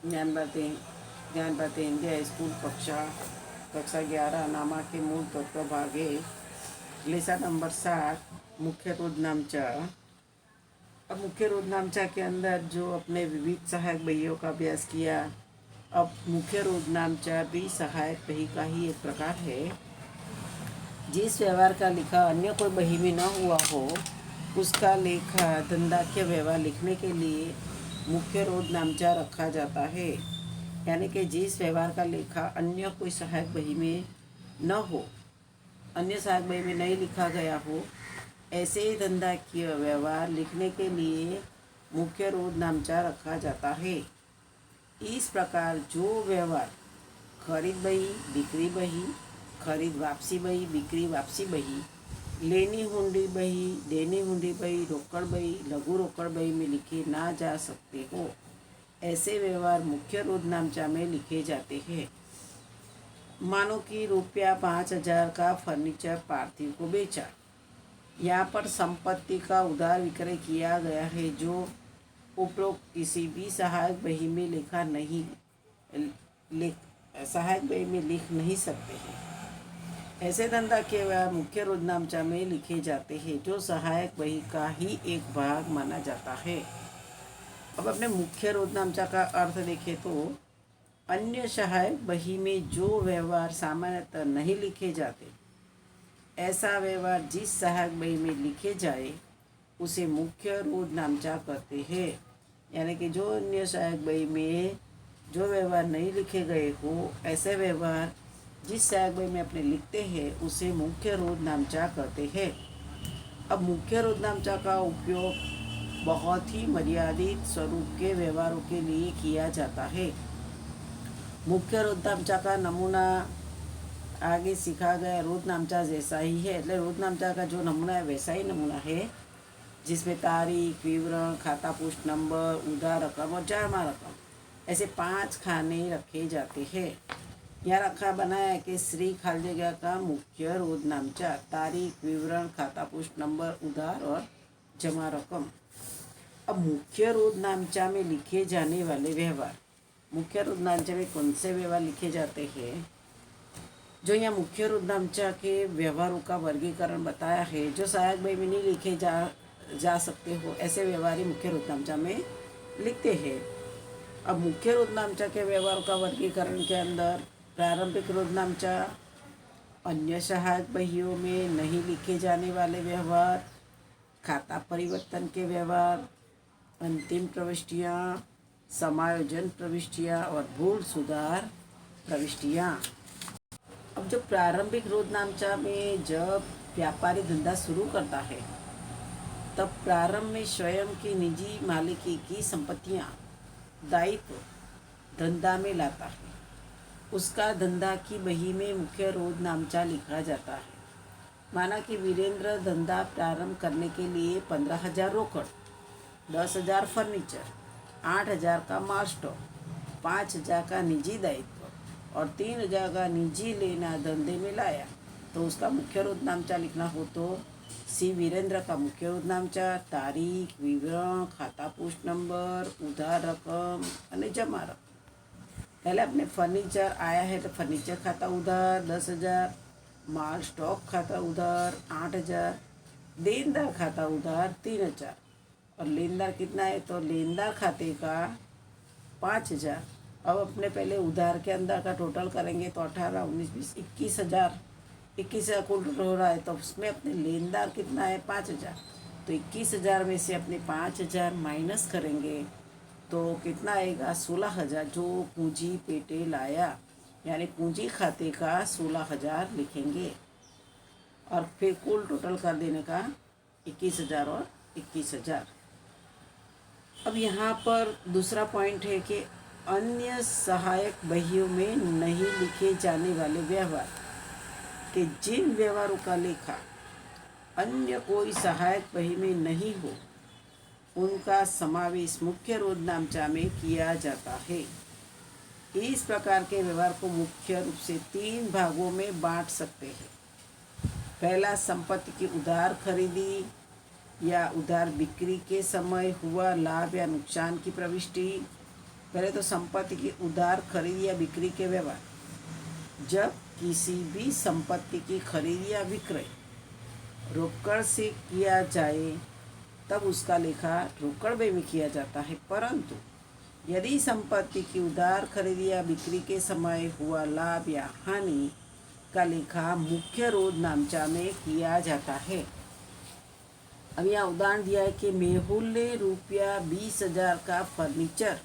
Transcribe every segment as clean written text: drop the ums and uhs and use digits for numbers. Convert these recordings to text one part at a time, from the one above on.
ज्ञान बातें India school कक्षा 11 नामा के मूल तत्व भाग 1 लेसन नंबर 7 मुख्य रोधनामचा। अब मुख्य रोधनामचा के अंदर जो अपने विविध सहायक बहियों का अभ्यास किया। अब मुख्य रोधनामचा भी सहायक बही का ही एक प्रकार है। जिस व्यवहार का लिखा अन्य कोई बही में न हुआ हो उसका लेखा धंधाख्य व्यवहार लिखने के लिए मुख्य रोधनामचा रखा जाता है। यानी कि जिस व्यवहार का लेखा अन्य कोई सहायक बही में न हो, अन्य सहायक बही में नहीं लिखा गया हो, ऐसे ही धंधाख्य व्यवहार लिखने के लिए मुख्य रोधनामचा रखा जाता है। इस प्रकार जो व्यवहार खरीद बही, बिक्री बही, खरीद वापसी बही, बिक्री वापसी बही, लेनी हुंडी बही, देनी हुंडी बही, रोकड़ बही, लघु रोकड़ बही में लिखे ना जा सकते हो, ऐसे व्यवहार मुख्य रोधनामचा में लिखे जाते हैं। मानो कि ₹5,000 का फर्नीचर पार्थिव को बेचा। यहाँ पर संपत्ति का उधार विक्रय किया गया है जो उपरोक्त किसी भी सहायक बही में सहायक बही में लिख नहीं सकते हैं। ऐसे धंधा के व्यवहार मुख्य रोधनामचा में लिखे जाते हैं जो सहायक बही का ही एक भाग माना जाता है। अब अपने मुख्य रोधनामचा का अर्थ देखें तो अन्य सहायक बही में जो व्यवहार सामान्यतः नहीं लिखे जाते, ऐसा व्यवहार जिस सहायक बही में लिखे जाए उसे मुख्य रोधनामचा कहते हैं। यानी कि जो अन्य सहायक बही में जो व्यवहार नहीं लिखे गए हो, ऐसे व्यवहार जिस सहायक बही में अपने लिखते हैं उसे मुख्य रोधनामचा कहते हैं। अब मुख्य रोधनामचा का उपयोग बहुत ही मर्यादित स्वरूप के व्यवहारों के लिए किया जाता है। मुख्य रोधनामचा का नमूना आगे सीखा गया रोधनामचा जैसा ही है। એટલે रोधनामचा का जो नमूना है वैसा ही नमूना है, जिसमें तारीख, विवरण, खाता पुष्ट नंबर, उधार रकम और जमा रकम ऐसे 5 खाने रखे जाते हैं। यहाँ रखा बनाया कि श्री खाली जगह का मुख्य रोधनामचा, तारीख, विवरण, खाता पुष्ट नंबर, उधार और जमा रकम। अब मुख्य रोधनामचा में लिखे जाने वाले व्यवहार, मुख्य रोधनामचा में कौन से व्यवहार लिखे जाते हैं? जो यहाँ मुख्य रोधनामचा के व्यवहारों का वर्गीकरण बताया है, जो सहायक बही में नहीं लिखे जा सकते हो, ऐसे व्यवहार ही मुख्य रोधनामचा में लिखते हैं। अब मुख्य रोधनामचा के व्यवहारों का वर्गीकरण के अंदर प्रारंभिक रोधनामचा, अन्य सहायक बहियों में नहीं लिखे जाने वाले व्यवहार, खाता परिवर्तन के व्यवहार, अंतिम प्रविष्टियाँ, समायोजन प्रविष्टियाँ और भूल सुधार प्रविष्टियाँ। अब जो प्रारंभिक रोधनामचा में जब व्यापारी धंधा शुरू करता है तब प्रारंभ में स्वयं की निजी मालिकी की संपत्तियाँ दायित्व धंधा में लाता है। उसका धंधा की बही में मुख्य रोधनामचा लिखा जाता है। माना कि वीरेंद्र धंधा प्रारंभ करने के लिए 15,000 रोकड़, 10,000 फर्नीचर, 8,000 का माल स्टॉक, 5,000 का निजी दायित्व और 3,000 का निजी लेना धंधे में लाया, तो उसका मुख्य रोधनामचा लिखना हो तो सी वीरेंद्र का मुख्य रोधनामचा, तारीख, विवरण, खाता पुष्ट नंबर, उधार रकम और जमा रकम। पहले अपने फर्नीचर आया है तो फर्नीचर खाता उधार 10,000, माल स्टॉक खाता उधार 8,000, देनदार खाता उधार 3,000 और लेनदार कितना है तो लेनदार खाते का 5,000। अब अपने पहले उधार के अंदर का टोटल करेंगे तो 18, 19, 20, 21,000। 21,000 कुल टोटल हो रहा है तो उसमें अपने लेनदार कितना है 5,000। तो 21,000 में से अपने 5,000 माइनस करेंगे तो कितना आएगा 16,000, जो पूंजी पेटे लाया, यानी पूंजी खाते का 16,000 लिखेंगे और फिर कुल टोटल कर देने का 21,000 और 21,000। अब यहाँ पर दूसरा पॉइंट है कि अन्य सहायक बहियों में नहीं लिखे जाने वाले व्यवहार कि जिन व्यवहारों का लेखा अन्य कोई सहायक बही में नहीं हो उनका समावेश मुख्य रोधनामचा में किया जाता है। इस प्रकार के व्यवहार को मुख्य रूप से 3 भागों में बांट सकते हैं। पहला, संपत्ति की उधार खरीदी या उधार बिक्री के समय हुआ लाभ या नुकसान की प्रविष्टि। पहले तो संपत्ति की उधार खरीद या बिक्री के व्यवहार। जब किसी भी संपत्ति की खरीद या विक्रय रोकड़ से किया जाए तब उसका लेखा रोकड़ में किया जाता है, परंतु यदि संपत्ति की उधार खरीद या बिक्री के समय हुआ लाभ या हानि का लेखा मुख्य रोध नामचा में किया जाता है। अब यहाँ उदाहरण दिया है कि मेहुल ने ₹20,000 का फर्नीचर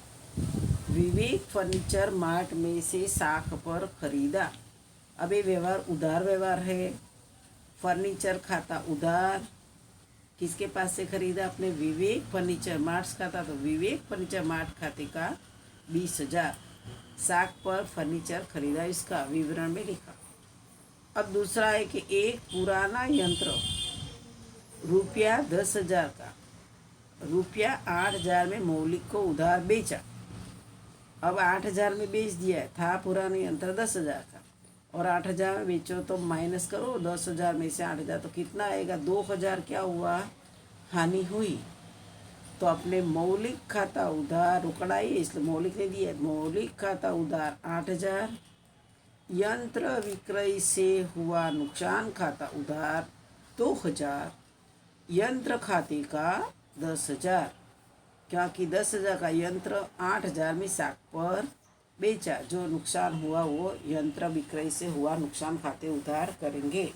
विवेक फर्नीचर मार्ट में से साख पर खरीदा। अब ये व्यवहार उधार व्यवहार है। फर्नीचर खाता उधार, किसके पास से खरीदा? अपने विवेक फर्नीचर मार्ट खाता, तो विवेक फर्नीचर मार्ट खाते का 20,000 साख पर फर्नीचर खरीदा, इसका विवरण में लिखा। अब दूसरा है कि एक पुराना यंत्र ₹10,000 का ₹8,000 में मौलिक को उधार बेचा। अब 8,000 में बेच दिया है, था पुराना यंत्र 10,000 का, और 8,000 में बेचो तो माइनस करो 10,000 में से 8,000 तो कितना आएगा? 2,000 क्या हुआ? हानि हुई। तो अपने मौलिक खाता उधार रोकड़ाई, इसलिए मौलिक ने दिया, मौलिक खाता उधार 8,000, यंत्र विक्रय से हुआ नुकसान खाता उधार 2,000, यंत्र खाते का 10,000, क्योंकि 10,000 का यंत्र 8,000 में साख पर बेचा, जो नुकसान हुआ वो यंत्र विक्रय से हुआ नुकसान खाते उधार करेंगे।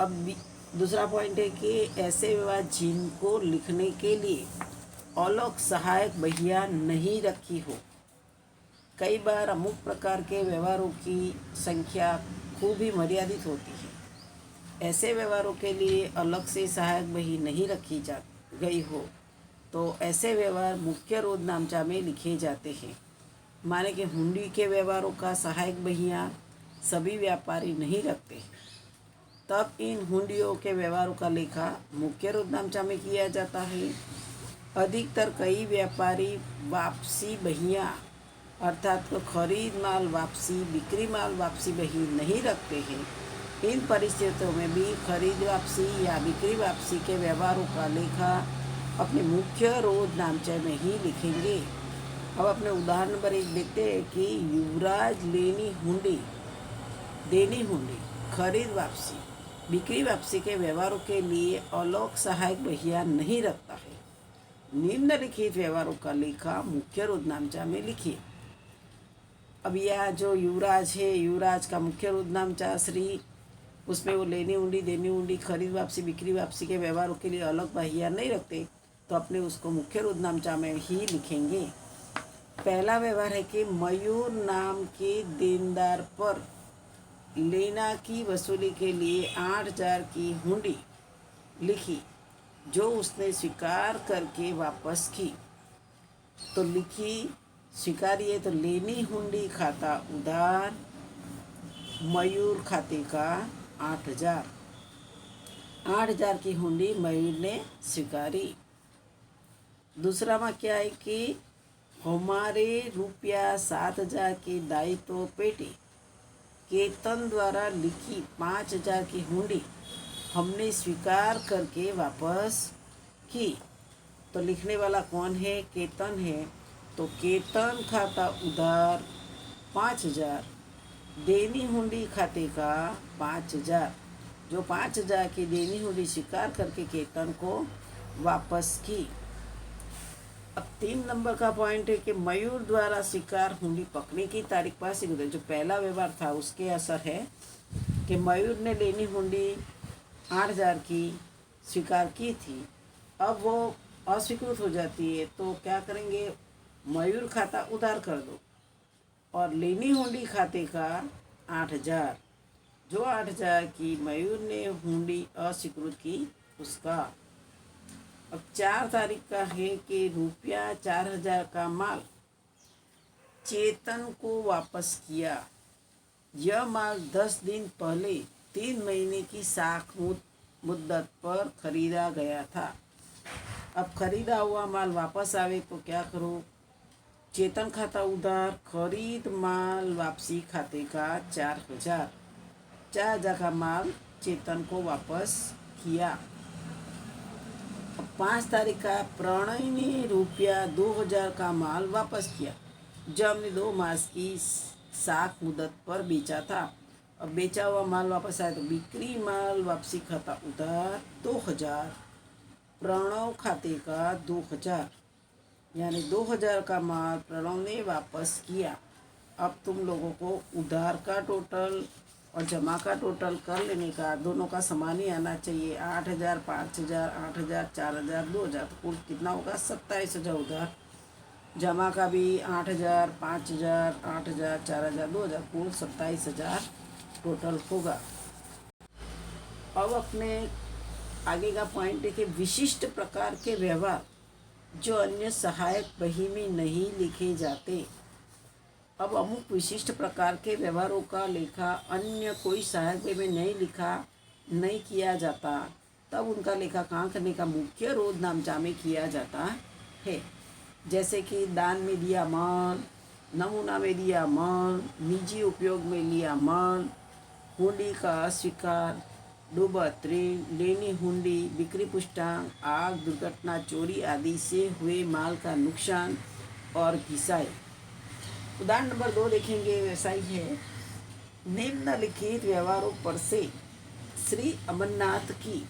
अब दूसरा पॉइंट है कि ऐसे व्यवहार जिनको लिखने के लिए अलग सहायक बहिया नहीं रखी हो। कई बार अमुक प्रकार के व्यवहारों की संख्या खूब ही मर्यादित होती है। ऐसे व्यवहारों के लिए अलग से सहायक बही नहीं रखी जा गई हो तो ऐसे व्यवहार मुख्य रोध नामचा में लिखे जाते हैं। माने कि हुंडी के व्यवहारों का सहायक बहियाँ सभी व्यापारी नहीं रखते, तब इन हुंडियों के व्यवहारों का लेखा मुख्य रोध नामचा में किया जाता है। अधिकतर कई व्यापारी वापसी बहियाँ अर्थात तो खरीद माल वापसी बिक्री माल वापसी बही नहीं रखते हैं। इन परिस्थितियों में भी खरीद वापसी या बिक्री वापसी के व्यवहारों का लेखा अपने मुख्य रोध नामचे में ही लिखेंगे। अब अपने उदाहरण नंबर 1 देखते हैं कि युवराज देनी हुंडी खरीद वापसी बिक्री वापसी के व्यवहारों के लिए अलग सहायक बहिया नहीं रखता है। निम्नलिखित व्यवहारों का लेखा मुख्य रोध नामचा में लिखिए। अब यह जो युवराज है, युवराज का मुख्य रोध नामचा श्री, उसमें वो लेनी हुंडी देनी हुंडी खरीद वापसी बिक्री वापसी के व्यवहारों के लिए अलग बहिया नहीं रखते, तो अपने उसको मुख्य रोध नामचा में ही लिखेंगे। पहला व्यवहार है कि मयूर नाम के देनदार पर लेना की वसूली के लिए 8,000 की हुंडी लिखी, जो उसने स्वीकार करके वापस की। तो लिखी स्वीकारिए, तो लेनी हुंडी खाता उधार मयूर खाते का 8,000 की हुंडी मयूर ने स्वीकारी। दूसरा में क्या है कि हमारे ₹7,000 की दायित्व पेटी केतन द्वारा लिखी 5,000 की हुंडी हमने स्वीकार करके वापस की। तो लिखने वाला कौन है? केतन है। तो केतन खाता उधार 5,000, देनी हुंडी खाते का 5,000, जो 5,000 की देनी हुंडी स्वीकार करके केतन को वापस की। अब 3 नंबर का पॉइंट है कि मयूर द्वारा स्वीकार हुंडी पकने की तारीख पास ही गुजरी। जो पहला व्यवहार था उसके असर है कि मयूर ने लेनी हुंडी 8,000 की स्वीकार की थी, अब वो अस्वीकृत हो जाती है, तो क्या करेंगे? मयूर खाता उधार कर दो और लेनी हुंडी खाते का 8,000, जो 8,000 की मयूर ने हुंडी अस्वीकृत की उसका। अब 4 तारीख का है कि ₹4,000 का माल चेतन को वापस किया। यह माल 10 दिन पहले 3 महीने की साख मुद्दत पर खरीदा गया था। अब खरीदा हुआ माल वापस आवे तो क्या करो? चेतन खाता उधार खरीद माल वापसी खाते का 4,000 का माल चेतन को वापस किया। 5 तारीख का प्रणय ने ₹2000 का माल वापस किया। जो हमने 2 मास की साख मुदत पर बेचा था और बेचा हुआ माल वापस आया तो बिक्री माल वापसी खाता उधार 2000, प्रणव खाते का 2000, यानी 2000 का माल प्रणव ने वापस किया। अब तुम लोगों को उधार का टोटल और जमा का टोटल कर लेने का, दोनों का समान ही आना चाहिए। 8000, 5000, 8000, 4000, 2000, तो कुल कितना होगा? 27,000 उधार। जमा का भी 8000, 5000, 8000, 4000, 2000, कुल 27,000 टोटल होगा। अब अपने आगे का पॉइंट है कि विशिष्ट प्रकार के व्यवहार जो अन्य सहायक बही में नहीं लिखे जाते। अब अमुक विशिष्ट प्रकार के व्यवहारों का लेखा अन्य कोई सहायक बही में नहीं किया जाता, तब उनका लेखा कहाँ करने का? मुख्य रोध नामचा में किया जाता है। जैसे कि दान में दिया माल, नमूना में दिया माल, निजी उपयोग में लिया माल, हुंडी का अस्वीकार, डूबत ऋण, लेनी हुंडी, बिक्री पुष्टांक, आग, दुर्घटना, चोरी आदि से हुए माल का नुकसान और घिसाई। उदाहरण नंबर 2 देखेंगे, वैसा ही है। निम्नलिखित व्यवहारों पर से श्री अमरनाथ की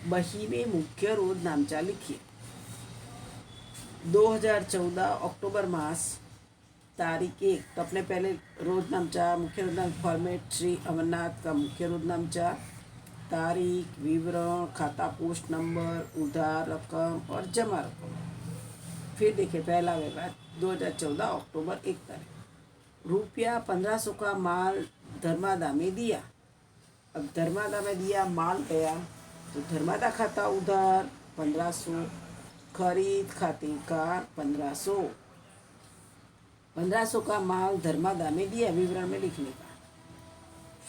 बही में मुख्य रोध नामचा लिखिए। 2014 अक्टूबर मास, तारीख 1, तो अपने पहले रोध नामचा मुख्य रोध नाम फॉर्मेट श्री अमरनाथ का मुख्य रोध नामचा, तारीख, विवरण, खाता पोस्ट नंबर, उधार रकम और जमा रकम। फिर देखिए पहला व्यवहार 2014 अक्टूबर 1 तारीख, ₹1500 का माल धर्मादा में दिया। अब धर्मादा में दिया माल गया तो धर्मादा खाता उधार 1500, खरीद खाते का 1500 का माल धर्मादा में दिया, विवरण में लिखने का।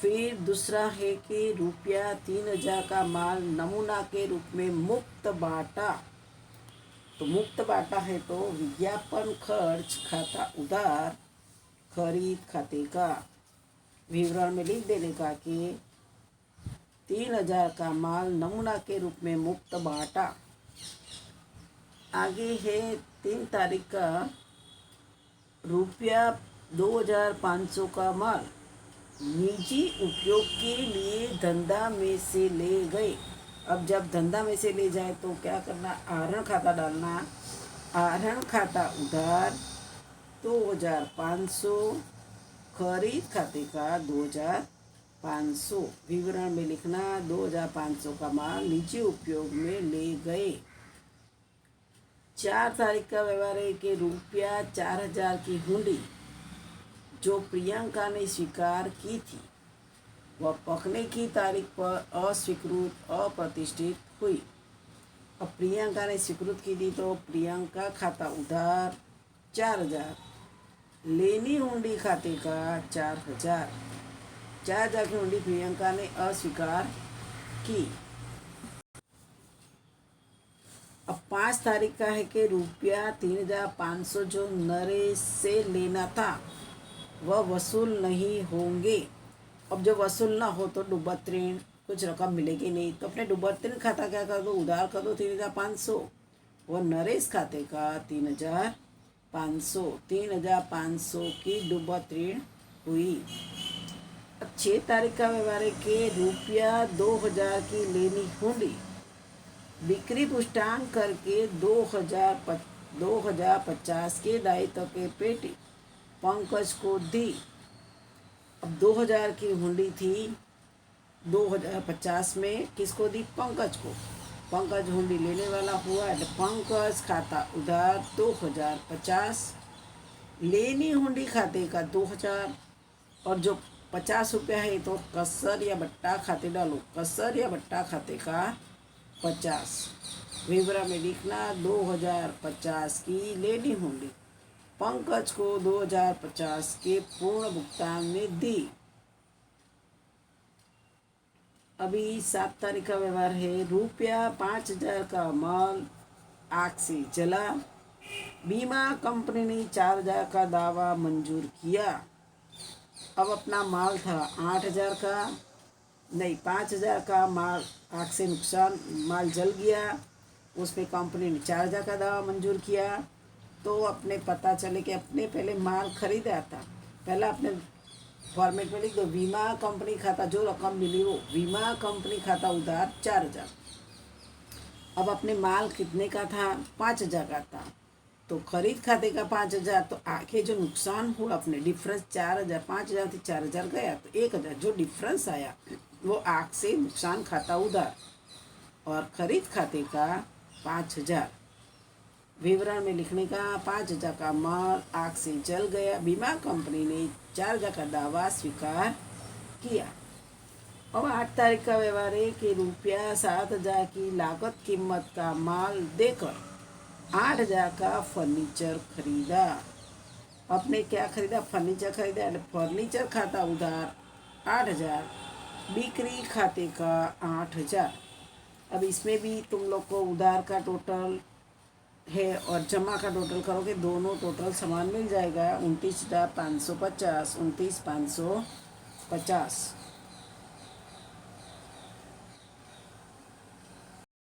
फिर दूसरा है कि ₹3000 का माल नमूना के रूप में मुक्त बांटा। तो मुक्त बांटा है तो विज्ञापन खर्च खाता उधार, खरीद खाते का, विवरण में लिख देने का कि 3000 का माल नमूना के रूप में मुक्त बांटा। आगे है 3 तारीख का ₹2500 का माल निजी उपयोग के लिए धंधा में से ले गए। अब जब धंधा में से ले जाए तो क्या करना? आहरण खाता डालना। आहरण खाता उधार 2500, खरीद खाते का 2500, विवरण में लिखना 2500 का माल निजी उपयोग में ले गए। 4 तारीख का व्यवहार है कि ₹4000 की हुंडी जो प्रियंका ने स्वीकार की थी वह पकने की तारीख पर अस्वीकृत अप्रतिष्ठित हुई। अब प्रियंका ने स्वीकृत की थी तो प्रियंका खाता उधार 4000, लेनी हुंडी खाते का 4000, 4000 की हुंडी प्रियंका ने अस्वीकार की। अब 5 तारीख का है कि ₹3500 जो नरेश से लेना था वह वसूल नहीं होंगे। अब जब वसूल ना हो तो डूबत ऋण, कुछ रकम मिलेगी नहीं, तो अपने डूबत ऋण खाता क्या कर दो? उधार कर दो 3500, वह नरेश खाते का 3500, 3500 की डूबत ऋण हुई। अब 6 तारीख का व्यवहार है कि ₹2000 की लेनी हुंडी बिक्री पुष्टांक करके 2050 के दायित्व के पेटी पंकज को दी। अब 2000 की हुंडी थी, 2050 में किसको दी? पंकज को। पंकज हुंडी लेने वाला हुआ है, पंकज खाता उधार 2050, लेनी हुंडी खाते का 2000, और जो 50 रुपया है तो कसर या बट्टा खाते डालो, कसर या बट्टा खाते का 50, विवरण में लिखना 2050 की लेनी हुंडी पंकज को 2050 के पूर्ण भुगतान में दी। अभी 7 तारीख का व्यवहार है। ₹5000 का माल आग से जला, बीमा कंपनी ने 4000 का दावा मंजूर किया। अब अपना माल था 8000 का, नहीं 5000 का माल आग से नुकसान, माल जल गया उसमें कंपनी ने 4,000 का दावा मंजूर किया, तो अपने पता चले कि अपने पहले माल खरीदा था, पहला अपने फॉर्मेट में लिख दो बीमा कंपनी खाता, जो रकम मिली वो बीमा कंपनी खाता उधार 4,000। अब अपने माल कितने का था, 5,000 का था, तो खरीद खाते का 5,000, तो आगे जो नुकसान हुआ अपने डिफरेंस 4,000, 5,000 से 4,000 गया तो 1,000 जो डिफरेंस आया वो आग से नुकसान खाता उधार, और खरीद खाते का 5,000 विवरण में लिखने का 5,000 का माल आग से जल गया, बीमा कंपनी ने 4,000 का दावा स्वीकार किया। अब 8 तारीख का व्यवहार है कि ₹7,000 की लागत कीमत का माल देकर 8,000 का फर्नीचर खरीदा। आपने क्या खरीदा, फर्नीचर खरीदा, फर्नीचर खाता उधार 8,000, बिक्री खाते का 8,000। अब इसमें भी तुम लोग को उधार का टोटल है और जमा का टोटल करोगे, दोनों टोटल समान मिल जाएगा, 29,550, 29,550।